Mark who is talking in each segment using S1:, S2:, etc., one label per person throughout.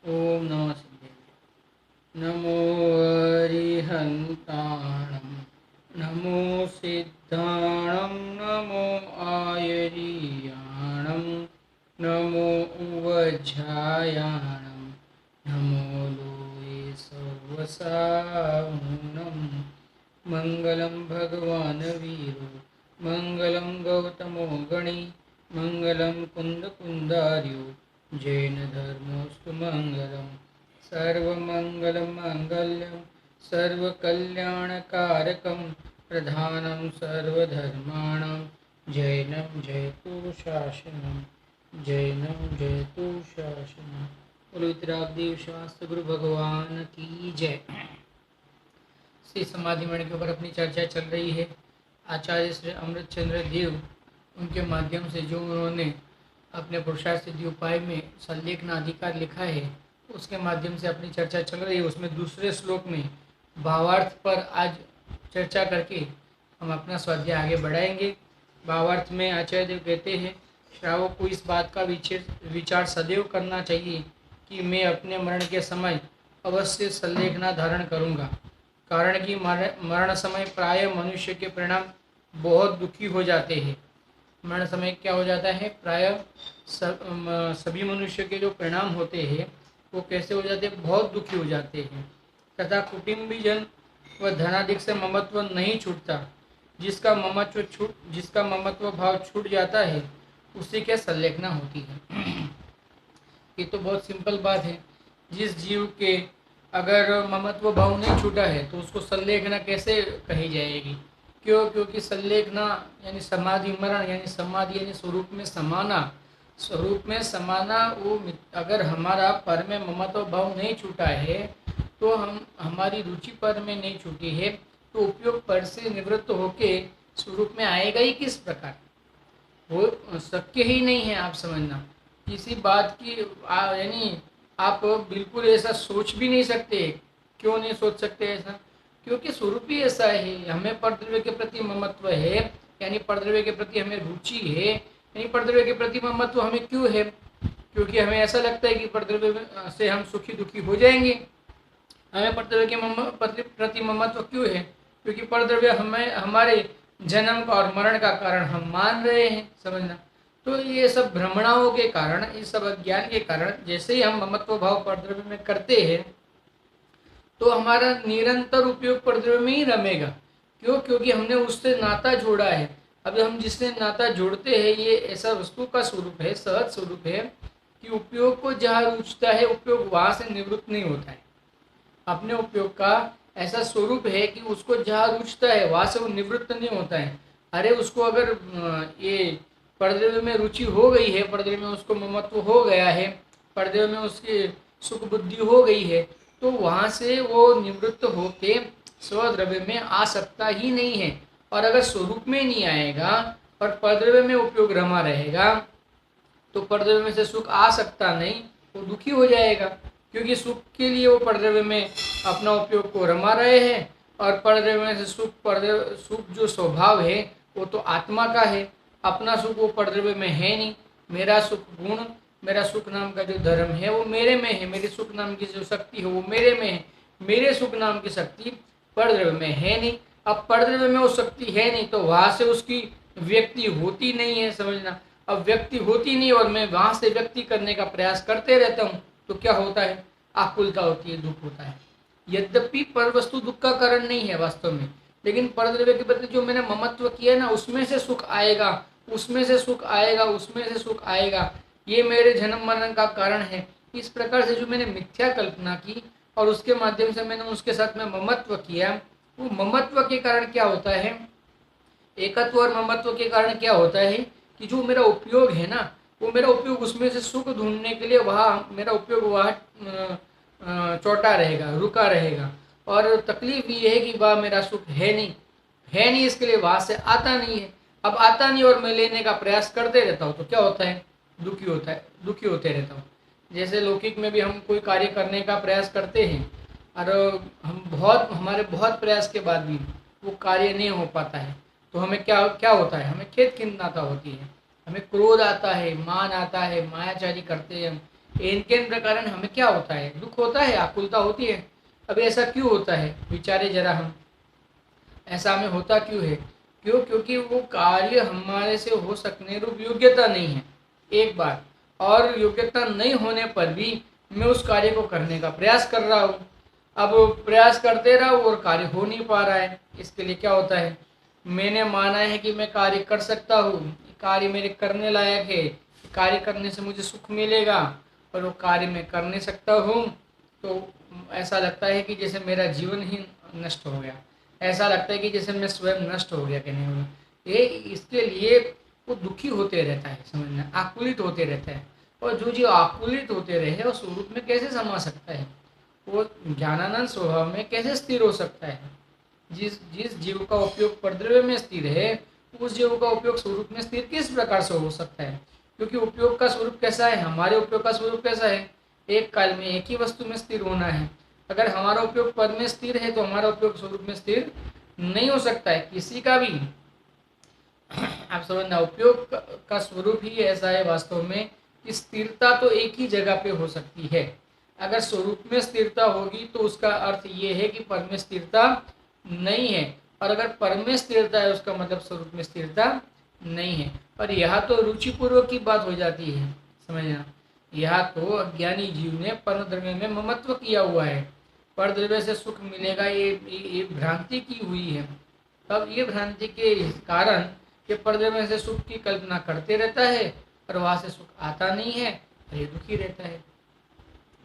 S1: ओम नमः सिद्धेभ्यो। नमो अरिहन्ताणं नमो सिद्धाणं नमो आयर्याणं नमो उवज्झायाणं नमो लोये सर्वसाहुनं मङ्गलं भगवान् वीरो मङ्गलं गौतमो गणी मङ्गलं कुन्दकुन्दार्यो जैनधर्मोऽस्तु मङ्गलम् सर्वमङ्गलमाङ्गल्यं सर्वकल्याणकारकं प्रधानं सर्वधर्माणां जैनं जयतु शासनं जैनं जयतु शासनं। बोलो इतरागदेव शास्त्र गुरु भगवान की जय। श्री समाधि मणि के ऊपर अपनी चर्चा चल रही है। आचार्य श्री अमृतचंद्र देव उनके माध्यम से जो उन्होंने अपने पुरुषार्थ सिद्धि उपाय में संलेखन अधिकार लिखा है उसके माध्यम से अपनी चर्चा चल रही है। उसमें दूसरे श्लोक में भावार्थ पर आज चर्चा करके हम अपना स्वाध्याय आगे बढ़ाएंगे। भावार्थ में आचार्य देव कहते हैं, श्रावक को इस बात का विचार सदैव करना चाहिए कि मैं अपने मरण के समय अवश्य संलेखना धारण करूँगा। कारण कि मरण समय प्राय मनुष्य के परिणाम बहुत दुखी हो जाते हैं। मरण समय क्या हो जाता है, प्राय सभी मनुष्य के जो परिणाम होते हैं वो कैसे हो जाते हैं, बहुत दुखी हो जाते हैं। तथा कुटुंबीजन व धनाधिक से ममत्व नहीं छूटता। जिसका ममत्व भाव छूट जाता है उसी के संलेखना होती है। ये तो बहुत सिंपल बात है। जिस जीव के अगर ममत्व भाव नहीं छूटा है तो उसको संलेखना कैसे कही जाएगी? क्यों? क्योंकि संलेखना यानी समाधि मरण यानी समाधि यानी स्वरूप में समाना वो अगर हमारा पर में ममत्व भाव नहीं छूटा है तो हमारी रुचि पर में नहीं छूटी है तो उपयोग पर से निवृत्त होके स्वरूप में आएगा ही किस प्रकार? वो शक्य ही नहीं है। आप समझना किसी बात की यानी आप बिल्कुल ऐसा सोच भी नहीं सकते। क्यों नहीं सोच सकते ऐसा? क्योंकि स्वरूप ही ऐसा है। हमें परद्रव्य के प्रति ममत्व है यानी परद्रव्य के प्रति हमें रुचि है यानी परद्रव्य के प्रति ममत्व हमें क्यों है? क्योंकि हमें ऐसा लगता है कि परद्रव्य से हम सुखी दुखी हो जाएंगे। हमें परद्रव्य के प्रति ममत्व क्यों है? क्योंकि परद्रव्य हमें हमारे जन्म का और मरण का कारण हम मान रहे हैं। समझना। तो ये सब भ्रमणाओं के कारण, इस सब अज्ञान के कारण जैसे ही हम ममत्व भाव परद्रव्य में करते हैं तो हमारा निरंतर उपयोग परद्रव्य में ही रमेगा। क्यों? क्योंकि हमने उससे नाता जोड़ा है। अब हम जिससे नाता जोड़ते हैं ये ऐसा वस्तु का स्वरूप है, सहज स्वरूप है कि उपयोग को जहाँ रुचता है उपयोग वहाँ से निवृत्त नहीं होता है। अपने उपयोग का ऐसा स्वरूप है कि उसको जहाँ रुचता है वहाँ से वो निवृत्त नहीं होता है। अरे उसको अगर ये परद्रव्य में रुचि हो गई है, परद्रव्य में उसको ममत्व हो गया है, परद्रव्य में उसकी सुख बुद्धि हो गई है तो वहाँ से वो निवृत्त होके स्वद्रव्य में आ सकता ही नहीं है। और अगर स्वरूप में नहीं आएगा और परद्रव्य में उपयोग रमा रहेगा तो परद्रव्य में से सुख आ सकता नहीं, वो दुखी हो जाएगा। क्योंकि सुख के लिए वो परद्रव्य में अपना उपयोग को रमा रहे हैं और परद्रव्य में से सुख जो स्वभाव है वो तो आत्मा का है। अपना सुख वो परद्रव्य में है नहीं। मेरा सुख गुण, मेरा सुख नाम का जो धर्म है वो मेरे में है। मेरी सुख नाम की जो शक्ति है वो मेरे में है। मेरे सुख नाम की शक्ति परद्रव्य में है नहीं। अब परद्रव्य में वो शक्ति है नहीं तो वहाँ से उसकी व्यक्ति होती नहीं है। समझना। अब व्यक्ति होती नहीं और मैं वहाँ से व्यक्ति करने का प्रयास करते रहता हूँ तो क्या होता है? आकुलता होती है, दुख होता है। यद्यपि पर वस्तु दुख का कारण नहीं है वास्तव में, लेकिन परद्रव्य के प्रति जो मैंने ममत्व किया ना उसमें से सुख आएगा, उसमें से सुख आएगा, उसमें से सुख आएगा, ये मेरे जन्म मरण का कारण है। इस प्रकार से जो मैंने मिथ्या कल्पना की और उसके माध्यम से मैंने उसके साथ में ममत्व किया, वो ममत्व के कारण क्या होता है, एकत्व और ममत्व के कारण क्या होता है कि जो मेरा उपयोग है ना वो मेरा उपयोग उसमें से सुख ढूंढने के लिए वहाँ मेरा उपयोग वहाँ चौटा रहेगा, रुका रहेगा। और तकलीफ ये है कि वह मेरा सुख है नहीं, इसके लिए वहाँ से आता नहीं है। अब आता नहीं और मैं लेने का प्रयास करते रहता हूँ तो क्या होता है? दुखी होते रहता हूँ। जैसे लौकिक में भी हम कोई कार्य करने का प्रयास करते हैं और हमारे बहुत प्रयास के बाद भी वो कार्य नहीं हो पाता है तो हमें क्या होता है? हमें खेद खिन्नता होती है, हमें क्रोध आता है, मान आता है, मायाचारी करते हैं हम इनके इन प्रकार हमें क्या होता है, दुख होता है, आकुलता होती है। अब ऐसा क्यों होता है, विचारे जरा हम, ऐसा हमें होता क्यों है? क्यों? क्योंकि वो कार्य हमारे से हो सकने रूप योग्यता नहीं है, एक बार। और योग्यता नहीं होने पर भी मैं उस कार्य को करने का प्रयास कर रहा हूँ। अब प्रयास करते रहा और कार्य हो नहीं पा रहा है। इसके लिए क्या होता है, मैंने माना है कि मैं कार्य कर सकता हूँ, कार्य मेरे करने लायक है, कार्य करने से मुझे सुख मिलेगा, और वो कार्य मैं कर नहीं सकता हूँ। तो ऐसा लगता है कि जैसे मेरा जीवन ही नष्ट हो गया, ऐसा लगता है कि जैसे मैं स्वयं नष्ट हो गया, कहने वाला ये। इसके लिए वो दुखी होते रहता है, समझना, आकुलित होते रहता है। और जो जीव आकुलित होते रहे वो स्वरूप में कैसे समा सकता है, वो ज्ञानानंद स्वभाव में कैसे स्थिर हो सकता है? जिस जिस जीव का उपयोग परद्रव्य में स्थिर है, उस जीव का उपयोग स्वरूप में स्थिर किस प्रकार से हो सकता है? क्योंकि उपयोग का स्वरूप कैसा है, हमारे उपयोग का स्वरूप कैसा है, एक काल में एक ही वस्तु में स्थिर होना है। अगर हमारा उपयोग पद में स्थिर है तो हमारा उपयोग स्वरूप में स्थिर नहीं हो सकता है, किसी का भी। आप समझना, उपयोग का स्वरूप ही ऐसा है वास्तव में कि स्थिरता तो एक ही जगह पे हो सकती है। अगर स्वरूप में स्थिरता होगी तो उसका अर्थ ये है कि पद में स्थिरता नहीं है, और अगर पद में स्थिरता है उसका मतलब स्वरूप में स्थिरता नहीं है। पर यह तो रुचिपूर्वक की बात हो जाती है, समझना। यह तो अज्ञानी जीव ने परद्रव्य में ममत्व किया हुआ है, परद्रव्य से सुख मिलेगा, ये भ्रांति की हुई है। तब ये भ्रांति के कारण ये परद्रव्य से सुख की कल्पना करते रहता है, और वहां से सुख आता नहीं है, और ये दुखी रहता है।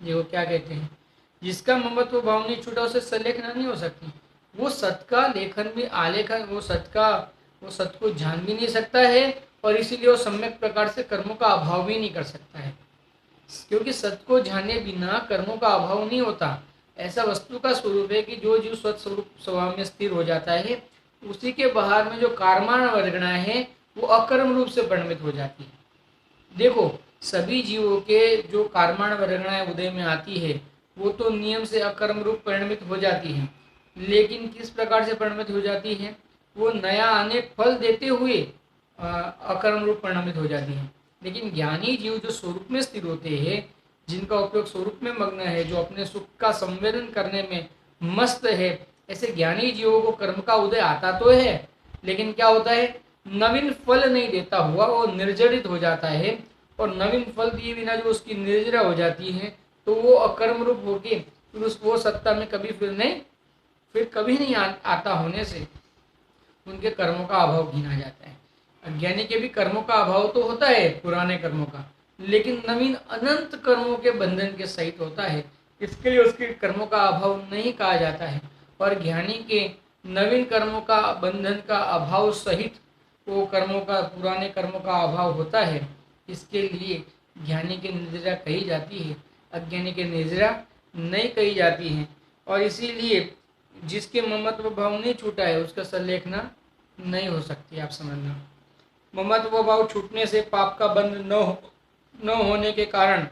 S1: देखो क्या कहते हैं, जिसका ममत्व भाव नहीं छूटा उसे सलेखना नहीं हो सकती। वो सत का लेखन भी आलेखन, वो सत को जान भी नहीं सकता है, और इसीलिए वो सम्यक प्रकार से कर्मों का अभाव भी नहीं कर सकता है। क्योंकि सत को जाने बिना कर्मों का अभाव नहीं होता। ऐसा वस्तु का स्वरूप है कि जो जीव स्वत स्वरूप स्वभाव में स्थिर हो जाता है, उसी के बाहर में जो कार्माण वर्गणाएं हैं वो अकर्म रूप से परिणमित हो जाती है। देखो, सभी जीवों के जो कार्माण वर्गणाएं उदय में आती है वो तो नियम से अकर्म रूप परिणमित हो जाती है, लेकिन किस प्रकार से परिणमित हो जाती है, वो नया अनेक फल देते हुए अकर्म रूप परिणमित हो जाती है। लेकिन ज्ञानी जीव जो स्वरूप में स्थिर होते हैं, जिनका उपयोग स्वरूप में मग्न है, जो अपने सुख का संवेदन करने में मस्त है, ऐसे ज्ञानी जीवों को कर्म का उदय आता तो है, लेकिन क्या होता है, नवीन फल नहीं देता हुआ वो निर्जरित हो जाता है। और नवीन फल दिए बिना जो उसकी निर्जरा हो जाती है, तो वो अकर्म रूप होके फिर वो सत्ता में फिर कभी नहीं आता होने से उनके कर्मों का अभाव गिना जाता है। अज्ञानी के भी कर्मों का अभाव तो होता है, पुराने कर्मों का, लेकिन नवीन अनंत कर्मों के बंधन के सहित होता है। इसके लिए उसके कर्मों का अभाव नहीं कहा जाता है। और ज्ञानी के नवीन कर्मों का बंधन का अभाव सहित वो कर्मों का, पुराने कर्मों का अभाव होता है। इसके लिए ज्ञानी की निर्जरा कही जाती है, अज्ञानी की निर्जरा नहीं कही जाती है। और इसीलिए जिसके ममत्व भाव नहीं छूटा है उसका सलेखना नहीं हो सकती। आप समझना, ममत्व भाव छूटने से पाप का बंध न होने के कारण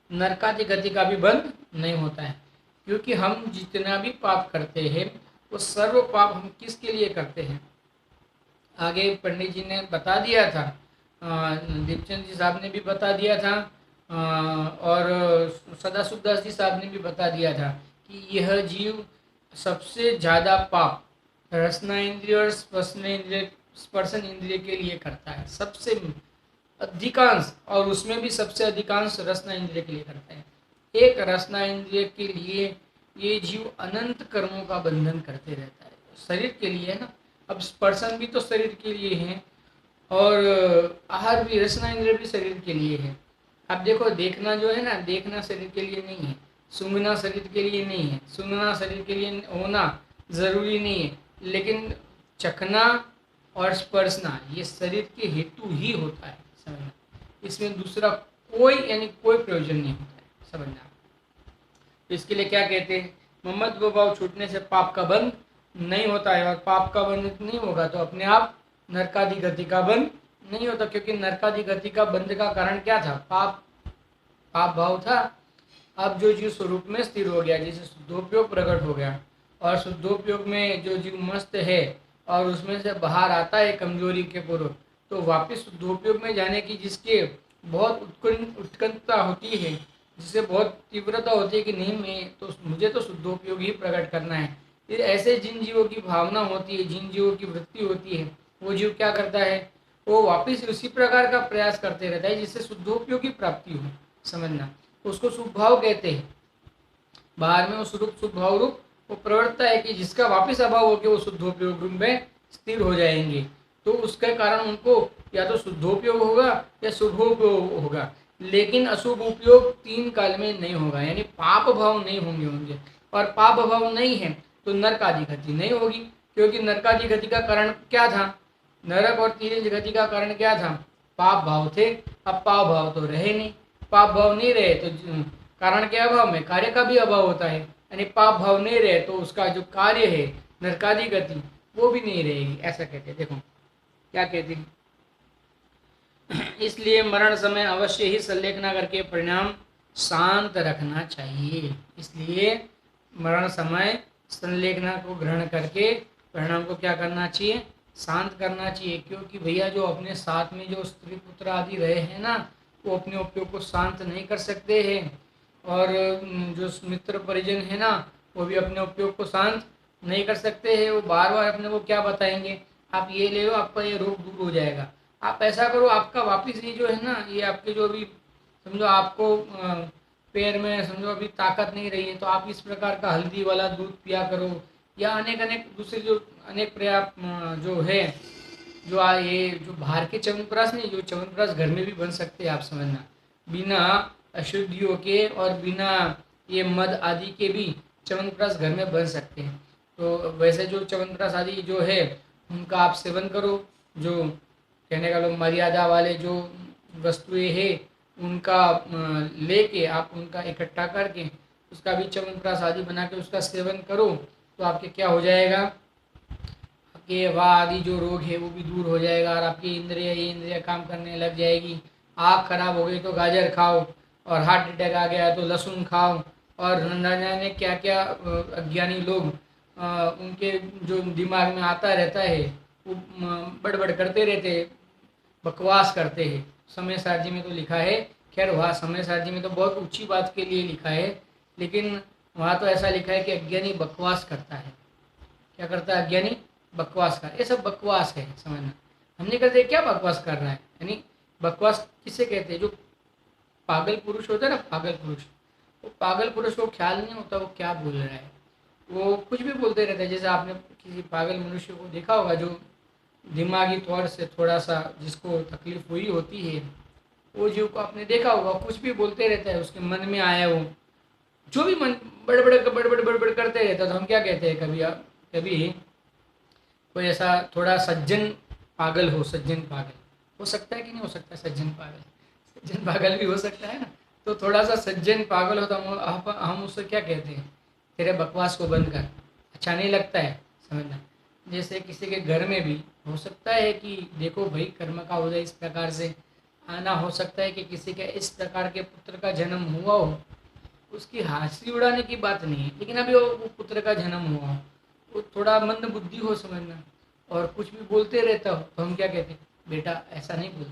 S1: नरकादि गति का भी बंध नहीं होता है। क्योंकि हम जितना भी पाप करते हैं वो सर्व पाप हम किसके लिए करते हैं, आगे पंडित जी ने बता दिया था, दीपचंद जी साहब ने भी बता दिया था, और सदाशिव दास जी साहब ने भी बता दिया था कि यह जीव सबसे ज़्यादा पाप रसना इंद्रिय और स्पर्शन इंद्रिय के लिए करता है, सबसे अधिकांश, और उसमें भी सबसे अधिकांश रसना इंद्रिय के लिए करता है। एक रसना इंद्रिय के लिए ये जीव अनंत कर्मों का बंधन करते रहता है, शरीर के लिए है ना। अब स्पर्शन भी तो शरीर के लिए है, और आहार भी, रसना इंद्रिय भी शरीर के लिए है। अब देखो, देखना जो है ना, देखना शरीर के लिए नहीं है, सूंघना शरीर के लिए नहीं है, सुनना शरीर के लिए होना जरूरी नहीं है, लेकिन चखना और स्पर्शना ये शरीर के हेतु ही होता है, समझना। इसमें दूसरा कोई यानी कोई प्रयोजन नहीं होता है, समझना। तो इसके लिए क्या कहते हैं, ममत्व भाव छूटने से पाप का बंध नहीं होता है, और पाप का बंध नहीं होगा तो अपने आप नरकादि गति का बंध नहीं होता। क्योंकि नरकादि गति का बंध का कारण क्या था, पाप भाव था। अब जो जीव स्वरूप में स्थिर हो गया, जिसे शुद्धोपयोग प्रकट हो गया, और शुद्धोपयोग में जो जीव मस्त है और उसमें से बाहर आता है कमजोरी के पूर्व, तो वापस शुद्धोपयोग में जाने की जिसके बहुत उत्कंठता होती है, जिससे बहुत तीव्रता होती है कि नहीं, मैं तो मुझे तो शुद्धोपयोग ही प्रकट करना है। फिर ऐसे जिन जीवों की भावना होती है, जिन जीवों की वृत्ति होती है, वो जीव क्या करता है, वो वापिस उसी प्रकार का प्रयास करते रहता है जिससे शुद्धोपयोग की प्राप्ति हो। समझना, तो उसको शुभ भाव कहते हैं। बाहर में वो स्वरूप शुभ भाव रूप वो प्रवृत्ता है कि जिसका वापिस अभाव होकर वो शुद्धोपयोग रूप में स्थिर हो जाएंगे। तो उसके कारण उनको या तो शुद्धोपयोग होगा या शुभोपयोग होगा, लेकिन अशुभ उपयोग 3 काल में नहीं होगा, यानी पाप भाव नहीं होंगे। और पाप भाव नहीं है तो नरक आदि गति नहीं होगी, क्योंकि नरक आदि गति का कारण क्या था, नरक और तिर्यंज गति का कारण क्या था, पाप भाव थे। अब पाप भाव तो रहे नहीं, पाप भाव नहीं रहे तो कारण के अभाव में कार्य का भी अभाव होता है, यानी पाप भाव नहीं रहे तो उसका जो कार्य है नरकादि गति वो भी नहीं रहेगी। ऐसा कहते हैं। देखो क्या कहते हैं, इसलिए मरण समय अवश्य ही संलेखना करके परिणाम शांत रखना चाहिए। इसलिए मरण समय संलेखना को ग्रहण करके परिणाम को क्या करना चाहिए, शांत करना चाहिए। क्योंकि भैया जो अपने साथ में जो स्त्री पुत्र आदि रहे हैं ना, वो अपने उपयोग को शांत नहीं कर सकते हैं, और जो मित्र परिजन है ना, वो भी अपने उपयोग को शांत नहीं कर सकते हैं। वो बार बार अपने को क्या बताएंगे, आप ये ले लो, आपका ये रोग दूर हो जाएगा, आप ऐसा करो, आपका वापिस ये जो है ना, ये आपके जो अभी समझो आपको पैर में समझो अभी ताकत नहीं रही है, तो आप इस प्रकार का हल्दी वाला दूध पिया करो, या अनेक अनेक दूसरे जो अनेक जो है, ये जो बाहर के च्यवनप्राश नहीं, जो च्यवनप्राश घर में भी बन सकते हैं, आप समझना, बिना अशुद्धियों के और बिना ये मद आदि के भी च्यवनप्राश घर में बन सकते हैं। तो वैसे जो च्यवनप्राश आदि जो है उनका आप सेवन करो। जो कहने का लोग मर्यादा वाले जो वस्तुएं हैं उनका लेके आप उनका इकट्ठा करके उसका भी च्यवनप्राश आदि बना के उसका सेवन करो, तो आपके क्या हो जाएगा, आपके वाह आदि जो रोग है वो भी दूर हो जाएगा, और आपकी इंद्रिय काम करने लग जाएगी। आँख खराब हो गई तो गाजर खाओ, और हार्ट अटैक आ गया तो लहसुन खाओ, और न जाने क्या क्या अज्ञानी लोग उनके जो दिमाग में आता रहता है वो बड़बड़ करते रहते हैं, बकवास करते हैं। समय सारजी में तो लिखा है, खैर वहाँ समय सारजी में तो बहुत ऊंची बात के लिए लिखा है, लेकिन वहाँ तो ऐसा लिखा है कि अज्ञानी बकवास करता है। क्या करता है अज्ञानी, बकवास कर, ये सब बकवास है। समझना, हम नहीं करते, क्या बकवास कर रहा है, यानी बकवास किसे कहते हैं, जो पागल पुरुष होता है ना, पागल पुरुष, वो पागल पुरुष को ख्याल नहीं होता वो क्या बोल रहा है, वो कुछ भी बोलते रहते हैं। जैसे आपने किसी पागल मनुष्य को देखा होगा जो दिमागी तौर से थोड़ा सा जिसको तकलीफ हुई होती है, वो जीव को आपने देखा होगा, कुछ भी बोलते रहता है, उसके मन में आया वो जो भी मन बड़बड़ करते रहता है। तो हम क्या कहते हैं, कभी कोई ऐसा थोड़ा सज्जन पागल हो, सज्जन पागल हो सकता है कि नहीं हो सकता, सज्जन पागल भी हो सकता है ना। तो थोड़ा सा सज्जन पागल हो तो हम उससे क्या कहते हैं, तेरे बकवास को बंद कर, अच्छा नहीं लगता है। समझना, जैसे किसी के घर में भी हो सकता है कि देखो भाई कर्म का उदय इस प्रकार से आना, हो सकता है कि किसी के इस प्रकार के पुत्र का जन्म हुआ हो, उसकी हंसी उड़ाने की बात नहीं है, लेकिन अभी वो पुत्र का जन्म हुआ हो, वो थोड़ा मंद बुद्धि हो, समझना, और कुछ भी बोलते रहता हो, तो हम क्या कहते हैं, बेटा ऐसा नहीं बोलते,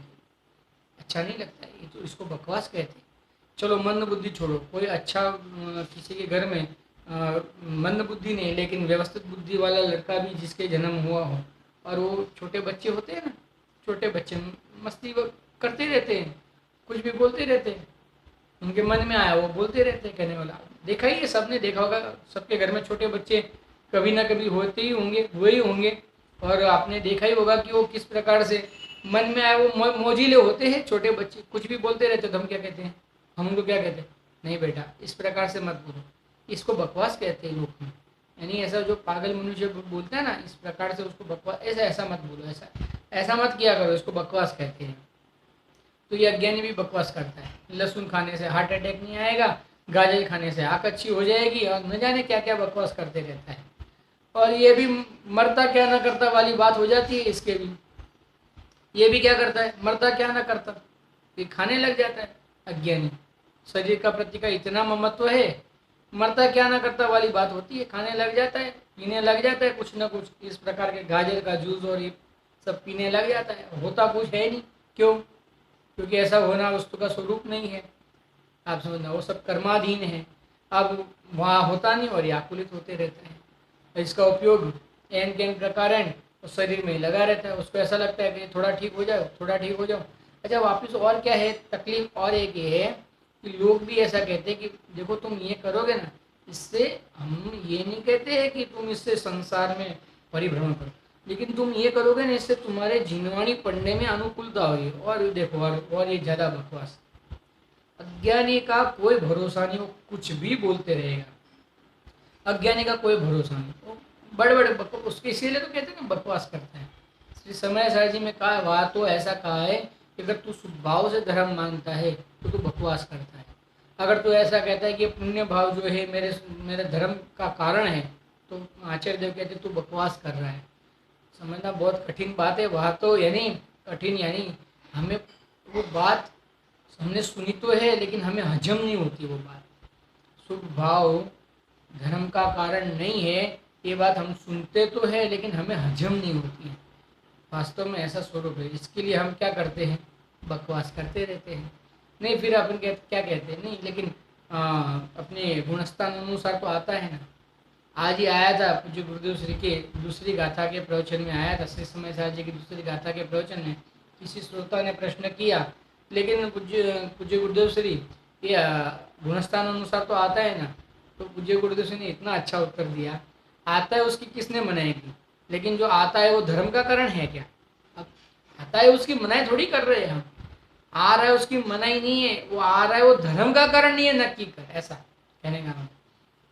S1: अच्छा नहीं लगता है, ये तो इसको बकवास कहते हैं। चलो मंद बुद्धि छोड़ो, कोई अच्छा किसी के घर में मंद बुद्धि नहीं लेकिन व्यवस्थित बुद्धि वाला लड़का भी जिसके जन्म हुआ हो, और वो छोटे बच्चे होते हैं ना, छोटे बच्चे मस्ती करते रहते हैं, कुछ भी बोलते रहते हैं, उनके मन में आया वो बोलते रहते हैं। कहने वाला देखा ही है, सबने देखा होगा, सबके घर में छोटे बच्चे कभी ना कभी होते ही होंगे, हुए ही होंगे, और आपने देखा ही होगा कि वो किस प्रकार से मन में आया वो मोजीले होते हैं छोटे बच्चे, कुछ भी बोलते रहते। तो हम क्या कहते हैं, हम उनको क्या कहते हैं, नहीं बेटा इस प्रकार से मत बोलो, इसको बकवास कहते हैं लोग में। यानी ऐसा जो पागल मनुष्य बोलता है ना इस प्रकार से, उसको बकवास, ऐसा मत बोलो, ऐसा मत किया करो, इसको बकवास कहते हैं। तो ये अज्ञानी भी बकवास करता है, लहसुन खाने से हार्ट अटैक नहीं आएगा, गाजर खाने से आँख अच्छी हो जाएगी, और न जाने क्या क्या बकवास करते रहता है। और ये भी मरता क्या ना करता वाली बात हो जाती है इसके भी, ये भी क्या करता है, मरता क्या ना करता, ये खाने लग जाता है अज्ञानी। शरीर का प्रति का इतना ममत्व है, मरता क्या ना करता वाली बात होती है, खाने लग जाता है, पीने लग जाता है कुछ ना कुछ इस प्रकार के गाजर का जूस और ये सब पीने लग जाता है, होता कुछ है नहीं। क्यों, क्योंकि ऐसा होना वस्तु का स्वरूप नहीं है, आप समझना, वो सब कर्माधीन है। अब वहाँ होता नहीं और ये आकुलित होते रहते हैं। इसका उपयोग एन के एन कारण उस शरीर में लगा रहता है। उसको ऐसा लगता है कि थोड़ा ठीक हो जाओ, थोड़ा ठीक हो जाओ। अच्छा, वापस और क्या है तकलीफ, और एक ये है कि लोग भी ऐसा कहते हैं कि देखो तुम ये करोगे ना, इससे हम ये नहीं कहते हैं कि तुम इससे संसार में परिभ्रमण करो, लेकिन तुम ये करोगे ना, इससे तुम्हारे जीवनी पढ़ने में अनुकूलता होगी। और देखो, और ये ज़्यादा बकवास, अज्ञानी का कोई भरोसा नहीं, वो कुछ भी बोलते रहेगा। अज्ञानी का कोई भरोसा नहीं, वो बड़े बड़े उसके इसीलिए तो कहते हैं ना बकवास करते हैं। श्री समय सार जी में कहा है, वहाँ तो ऐसा कहा है कि अगर तू शुभाव से धर्म मानता है तो तू बकवास करता है। अगर तू ऐसा कहता है कि पुण्य भाव जो है मेरे धर्म का कारण है, तो आचार्य देव कहते तू बकवास कर रहा है। समझना बहुत कठिन बात है। वहाँ तो यानी कठिन, यानी हमें वो बात हमने सुनी तो है लेकिन हमें हजम नहीं होती वो बात। शुभ भाव धर्म का कारण नहीं है, ये बात हम सुनते तो है लेकिन हमें हजम नहीं होती है। वास्तव में ऐसा स्वरूप है। इसके लिए हम क्या करते हैं, बकवास करते रहते हैं। नहीं, फिर अपन क्या कहते हैं, नहीं लेकिन अपने गुणस्थान अनुसार तो आता है ना। आज ही आया था पूज्य गुरुदेव श्री के दूसरी गाथा के प्रवचन में आया था, श्री समय साहब जी की दूसरी गाथा के प्रवचन में किसी श्रोता ने प्रश्न किया, लेकिन पूज्य गुरुदेव श्री ये गुणस्थान अनुसार तो आता है ना, तो पूज्य गुरुदेव श्री ने इतना अच्छा उत्तर दिया, आता है उसकी किसने मनाई की, लेकिन जो आता है वो धर्म का कारण है क्या? अब आता है उसकी मनाई थोड़ी कर रहे हैं हम, आ रहा है उसकी मनाई नहीं है, वो आ रहा है वो धर्म का कारण नहीं है नक्की कर, ऐसा कहने का मतलब।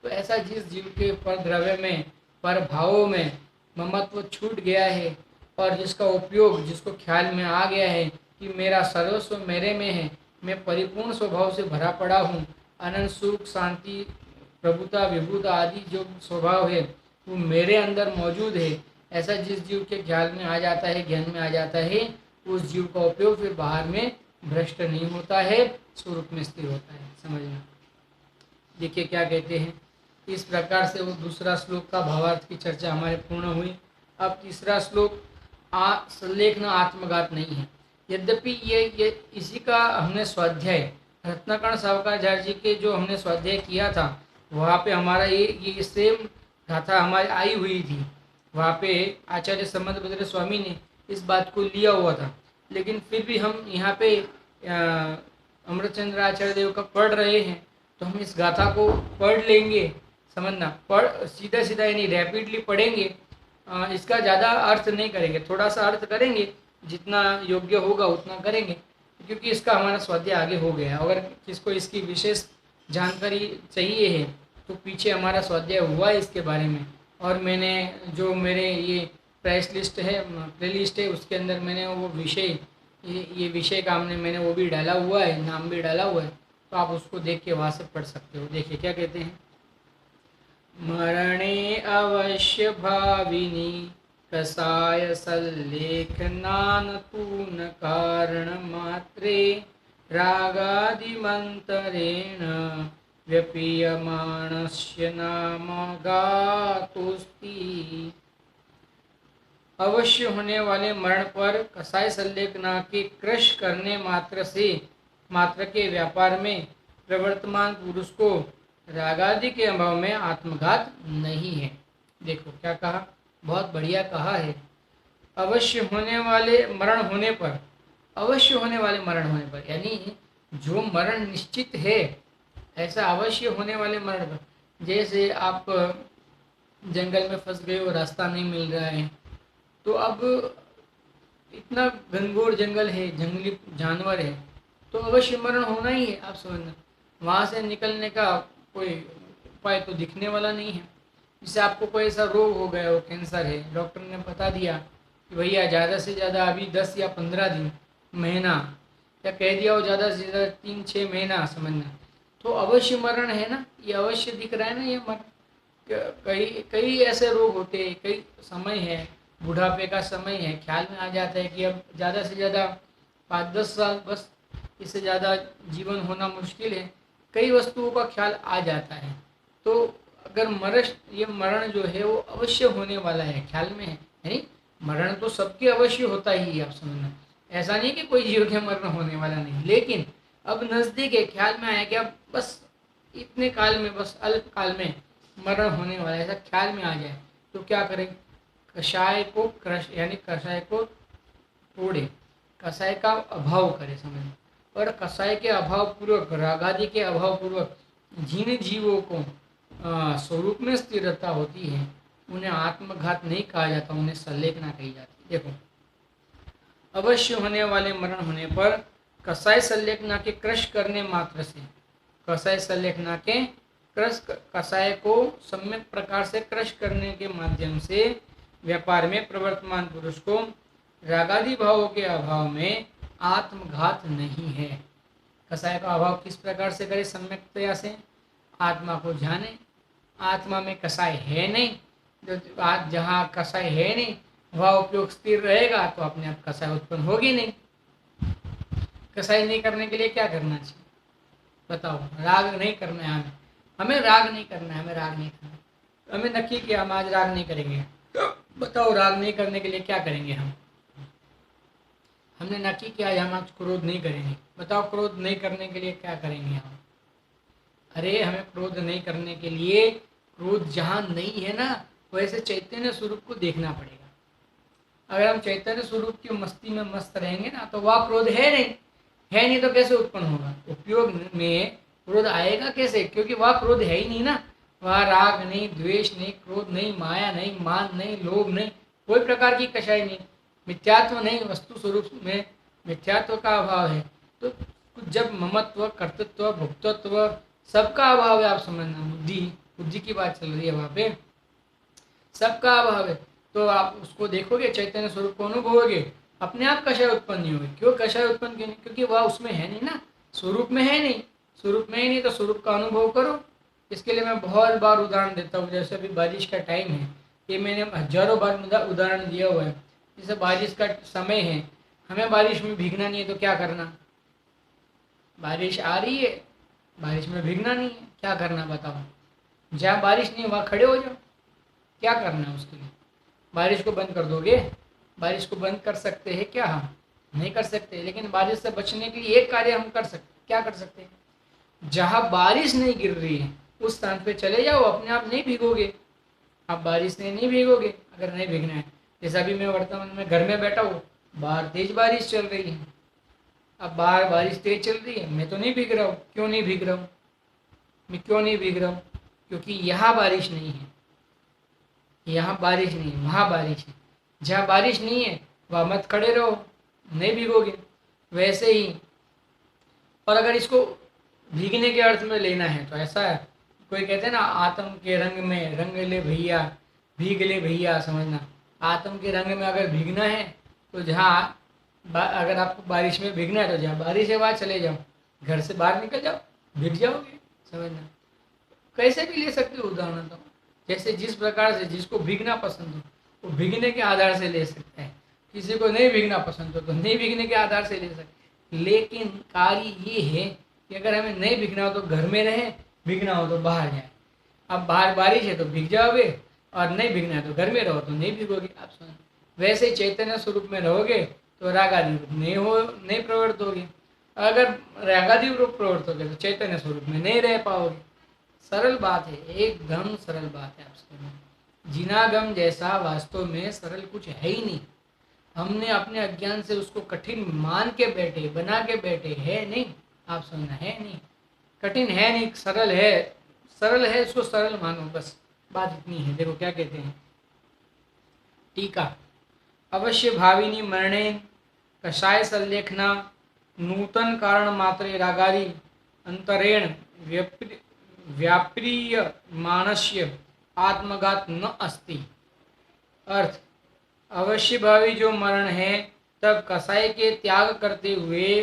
S1: तो ऐसा जिस जीव के पर द्रव्य में, पर भावों में ममत्व छूट गया है और जिसका उपयोग, जिसको ख्याल में आ गया है कि मेरा सर्वस्व मेरे में है, मैं परिपूर्ण स्वभाव से भरा पड़ा हूँ, अनंत सुख शांति प्रभुता विभुता आदि जो स्वभाव है वो मेरे अंदर मौजूद है, ऐसा जिस जीव के ख्याल में आ जाता है, ज्ञान में आ जाता है, उस जीव का उपयोग फिर बाहर में भ्रष्ट नहीं होता है, स्वरूप में स्थिर होता है। समझना। देखिए क्या कहते हैं। इस प्रकार से वो दूसरा श्लोक का भावार्थ की चर्चा हमारे पूर्ण हुई। अब तीसरा श्लोक संलेखन आत्मघात नहीं है, यद्यपि ये इसी का हमने स्वाध्याय रत्नाकर्ण सावकाचार्य जी के जो हमने स्वाध्याय किया था, वहाँ पे हमारा ये सेम गाथा हमारी आई हुई थी। वहाँ पे आचार्य संबंधभद्र स्वामी ने इस बात को लिया हुआ था, लेकिन फिर भी हम यहाँ पे अमृतचंद्र आचार्य देव का पढ़ रहे हैं, तो हम इस गाथा को पढ़ लेंगे। समझना, पढ़ सीधा सीधा यानी रैपिडली पढ़ेंगे, इसका ज़्यादा अर्थ नहीं करेंगे, थोड़ा सा अर्थ करेंगे, जितना योग्य होगा उतना करेंगे, क्योंकि इसका हमारा स्वाध्याय आगे हो गया। अगर किसको इसकी विशेष जानकारी चाहिए है तो पीछे हमारा स्वाध्याय हुआ है इसके बारे में, और मैंने जो मेरे ये प्राइस लिस्ट है, प्ले लिस्ट है, उसके अंदर मैंने वो विषय ये विषय का मैंने वो भी डाला हुआ है, नाम भी डाला हुआ है, तो आप उसको देख के वहाँ से पढ़ सकते हो। देखिए क्या कहते हैं। मरणे अवश्य भाविनी कसाय सल्लेखनानपूर्ण कारण मात्रे रागादिमंतरेण व्यपीयमाणस्य नाम गातोस्ति। अवश्य होने वाले मरण पर कसाय सल्लेखना के क्रश करने मात्र के व्यापार में प्रवर्तमान पुरुष को रागादि के अभाव में आत्मघात नहीं है। देखो क्या कहा, बहुत बढ़िया कहा है। अवश्य होने वाले मरण होने पर, अवश्य होने वाले मरण होने पर यानी जो मरण निश्चित है, ऐसा अवश्य होने वाले मरण पर, जैसे आप जंगल में फंस गए हो, रास्ता नहीं मिल रहा है, तो अब इतना घनघोर जंगल है, जंगली जानवर है, तो अवश्य मरण होना ही है। आप समझना, वहाँ से निकलने का कोई उपाय तो दिखने वाला नहीं है। जैसे आपको कोई ऐसा रोग हो गया हो, कैंसर है, डॉक्टर ने बता दिया कि भैया ज़्यादा से ज़्यादा अभी 10 या 15 दिन, महीना, या कह दिया हो ज़्यादा से ज़्यादा 3-6 महीना, समझना, तो अवश्य मरण है ना, ये अवश्य दिख रहा है ना, ये मरण। कई ऐसे रोग होते हैं, कई समय है, बुढ़ापे का समय है, ख्याल में आ जाता है कि अब ज़्यादा से ज़्यादा 5-10 साल बस, इससे ज़्यादा जीवन होना मुश्किल है, कई वस्तुओं का ख्याल आ जाता है। तो अगर ये मरण जो है वो अवश्य होने वाला है, ख्याल में है, यानी मरण तो सबके अवश्य होता ही है, आप समझना। ऐसा नहीं कि कोई जीव के मरण होने वाला नहीं, लेकिन अब नजदीक है, ख्याल में आया कि अब बस इतने काल में, बस अल्प काल में मरण होने वाला है, ऐसा ख्याल में आ जाए तो क्या करें? कषाय को क्रश यानी कषाय को तोड़े, कषाय का अभाव करे समझ में। और कषाय के अभाव पूर्वक, रागादि के अभाव पूर्वक जिन जीवों को स्वरूप में स्थिरता होती है उन्हें आत्मघात नहीं कहा जाता, उन्हें संलेखना कही जाती है। देखो, अवश्य होने वाले मरण होने पर कसाय संलेखना के क्रश करने मात्र से, कसाय संलेखना के कसाय को सम्यक प्रकार से क्रश करने के माध्यम से व्यापार में प्रवर्तमान पुरुष को रागादि भावों के अभाव में आत्मघात नहीं है। कसाय का अभाव किस प्रकार से करे? सम्यकतया से, आत्मा को जाने, आत्मा में कसाय है नहीं, जो जहाँ कसाय है नहीं वह उपयोग स्थिर रहेगा तो अपने आप कसाय उत्पन्न होगी नहीं। कसाई नहीं करने के लिए क्या करना चाहिए बताओ? राग नहीं करना है हमें, हमें राग नहीं करना है, हमें राग नहीं करना, हमें नक्की किया हम आज राग नहीं करेंगे। बताओ राग नहीं करने के लिए क्या करेंगे हम? हमने नक्की किया हम आज क्रोध नहीं करेंगे। बताओ क्रोध नहीं करने के लिए क्या करेंगे हम? अरे हमें क्रोध नहीं करने के लिए, क्रोध जहाँ नहीं है ना वैसे चैतन्य स्वरूप को देखना पड़ेगा। अगर हम चैतन्य स्वरूप की मस्ती में मस्त रहेंगे ना तो वह क्रोध है नहीं तो कैसे उत्पन्न होगा? उपयोग में क्रोध आएगा कैसे? क्योंकि वह क्रोध है ही नहीं ना। वह राग नहीं, द्वेष नहीं, क्रोध नहीं, माया नहीं, मान नहीं, लोभ नहीं, कोई प्रकार की कषाय नहीं, मिथ्यात्व नहीं, वस्तु स्वरूप में मिथ्यात्व का अभाव है। तो जब ममत्व, कर्तृत्व, भोक्तृत्व सबका अभाव है, आप समझना, बुद्धि की बात चल रही है वहाँ पे, सबका अभाव है, तो आप उसको देखोगे, चैतन्य स्वरूप को अनुभवोगे, अपने आप कषाय उत्पन्न नहीं होगी। क्यों कषाय उत्पन्न क्यों नहीं? क्योंकि वह उसमें है नहीं ना, स्वरूप में है नहीं, स्वरूप में ही नहीं तो स्वरूप का अनुभव करो। इसके लिए मैं बहुत बार उदाहरण देता हूँ, जैसे अभी बारिश का टाइम है, ये मैंने हजारों बार उदाहरण दिया हुआ है। जैसे बारिश का समय है, हमें बारिश में भीगना नहीं है तो क्या करना? बारिश आ रही है, बारिश में भीगना नहीं है, क्या करना बताओ? जहाँ बारिश नहीं वहाँ खड़े हो जाओ। क्या करना है उसके लिए? बारिश को बंद कर दोगे? बारिश को बंद कर सकते हैं क्या हम? नहीं कर सकते। लेकिन बारिश से बचने के लिए एक कार्य हम कर सकते, क्या कर सकते हैं? जहाँ बारिश नहीं गिर रही है उस स्थान पे चले जाओ, अपने आप नहीं भीगोगे। आप बारिश से नहीं भीगोगे अगर नहीं भीगना है। जैसा अभी मैं वर्तमान में घर में बैठा हूँ, बाहर तेज बारिश चल रही है, अब बाहर बारिश तेज चल रही है, मैं तो नहीं भीग रहा हूँ। क्यों नहीं भीग रहा हूँ? मैं क्यों नहीं भीग रहा हूँ? क्योंकि यहाँ बारिश नहीं है, यहाँ बारिश नहीं है, वहाँ बारिश है। जहाँ बारिश नहीं है वहाँ मत खड़े रहो, नहीं भीगोगे। वैसे ही, और अगर इसको भीगने के अर्थ में लेना है तो ऐसा है, कोई कहते हैं ना, आत्म के रंग में रंग ले भैया, भीग ले भैया, समझना। आत्म के रंग में अगर भीगना है तो जहाँ अगर आपको बारिश में भीगना है तो जहाँ बारिश है वहाँ चले जाओ, घर से बाहर निकल जाओ, भीग जाओगे, समझना। कैसे भी ले सकते हो उदाहरण, तो जैसे जिस प्रकार से जिसको भीगना पसंद हो वो भीगने के आधार से ले सकता है, किसी को नहीं भीगना पसंद हो तो नहीं भीगने के आधार से ले सकते। लेकिन कार्य ये है कि अगर हमें नहीं भीगना हो तो घर में रहे, भीगना हो तो बाहर जाए। अब बाहर बारिश है तो भीग जाओगे, और नहीं भीगना है तो घर में रहो तो नहीं भीगोगे। आप सुन, वैसे चैतन्य स्वरूप में रहोगे तो रागादि रूप नहीं प्रवृत्त होगे। अगर रागादि रूप प्रवृत्त होगे तो चैतन्य स्वरूप में नहीं रह पाओगे। सरल बात है, एकदम सरल बात है। आप समझो, जिनागम जैसा वास्तव में सरल कुछ है ही नहीं। हमने अपने अज्ञान से उसको कठिन मान के बैठे, बना के बैठे, है नहीं। आप समझना, है नहीं, कठिन है नहीं, सरल है। सरल है, इसको सरल मानो, बस बात इतनी है। देखो क्या कहते हैं टीका, अवश्य भाविनी मरणे कषाय संलेखना नूतन कारण मात्रे रागादि अंतरेण व्याप्रिय मानस्य आत्मघात न अस्ति। अर्थ, अवश्य भावी जो मरण है तब कसाय के त्याग करते हुए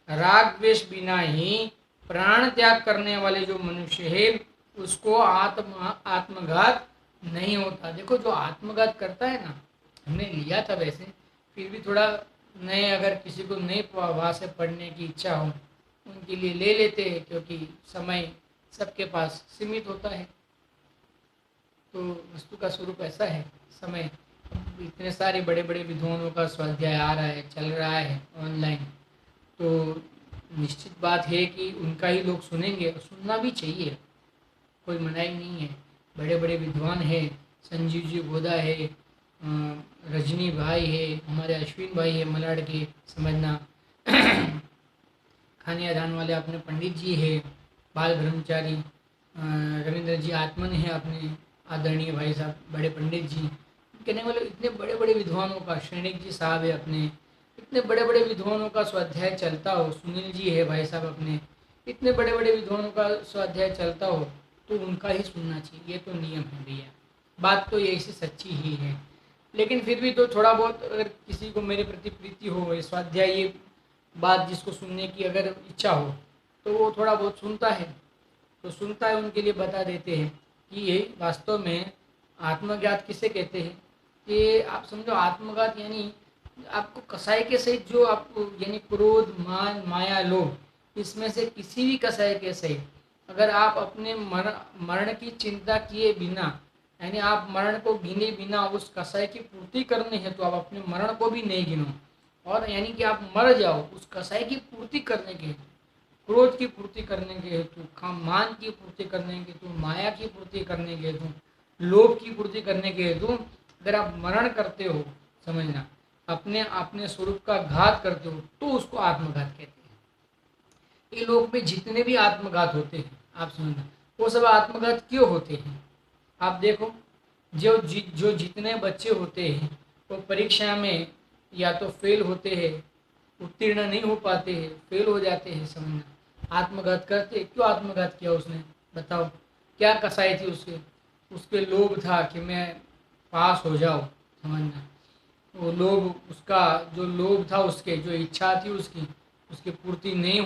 S1: राग द्वेष बिना ही प्राण त्याग करने वाले जो मनुष्य है उसको आत्मघात नहीं होता। देखो, जो आत्मघात करता है ना, हमने लिया था वैसे, फिर भी थोड़ा नए, अगर किसी को नई वहाँ से पढ़ने की इच्छा हो उनके लिए ले लेते हैं, क्योंकि समय सबके पास सीमित होता है। तो वस्तु का स्वरूप ऐसा है, समय इतने सारे बड़े बड़े विद्वानों का स्वाध्याय आ रहा है, चल रहा है ऑनलाइन, तो निश्चित बात है कि उनका ही लोग सुनेंगे और सुनना भी चाहिए, कोई मनाही नहीं है। बड़े बड़े विद्वान हैं, संजीव जी गोदा है, रजनी भाई है, हमारे अश्विन भाई है मलाड के, समझना खानिया धान वाले अपने पंडित जी है, बाल ब्रह्मचारी रविंद्र जी आत्मन है अपने आदरणीय भाई साहब, बड़े पंडित जी, कहने वाले इतने बड़े बड़े विद्वानों का, श्रेणिक जी साहब है अपने, इतने बड़े बड़े विद्वानों का स्वाध्याय चलता हो, सुनील जी है भाई साहब अपने, इतने बड़े बड़े विद्वानों का स्वाध्याय चलता हो तो उनका ही सुनना चाहिए, ये तो नियम है भैया, बात तो ये ऐसी सच्ची ही है। लेकिन फिर भी तो थोड़ा बहुत अगर किसी को मेरे प्रति प्रीति हो, ये स्वाध्याय ये बात जिसको सुनने की अगर इच्छा हो तो वो थोड़ा बहुत सुनता है, तो सुनता है, उनके लिए बता देते हैं कि ये वास्तव में आत्मज्ञात किसे कहते हैं। कि आप समझो आत्मघात यानी आपको कसाई के सहित जो आपको यानी क्रोध मान माया लोभ, इसमें से किसी भी कसाई के सहित अगर आप अपने मरण की चिंता किए बिना, यानी आप मरण को गिने बिना उस कसाई की पूर्ति करनी है, तो आप अपने मरण को भी नहीं गिनो, और यानी कि आप मर जाओ उस कसाई की पूर्ति करने के हेतु, क्रोध की पूर्ति करने के हेतु, मान की पूर्ति करने के हेतु, माया की पूर्ति करने के हेतु, लोभ की पूर्ति करने के हेतु अगर आप मरण करते हो, समझना अपने अपने स्वरूप का घात करते हो, तो उसको आत्मघात कहते हैं। ये लोग में जितने भी आत्मघात होते हैं, आप समझना वो सब आत्मघात क्यों होते हैं। आप देखो जो जितने बच्चे होते हैं वो परीक्षा में या तो फेल होते हैं, उत्तीर्ण नहीं हो पाते हैं, फेल हो जाते हैं, समझना आत्मघात करते। क्यों आत्मघात किया उसने, बताओ क्या कसाई थी उसके लोभ था कि मैं पास हो जाओ, समझना वो लोभ, उसका जो लोभ था, उसके जो इच्छा थी उसकी पूर्ति नहीं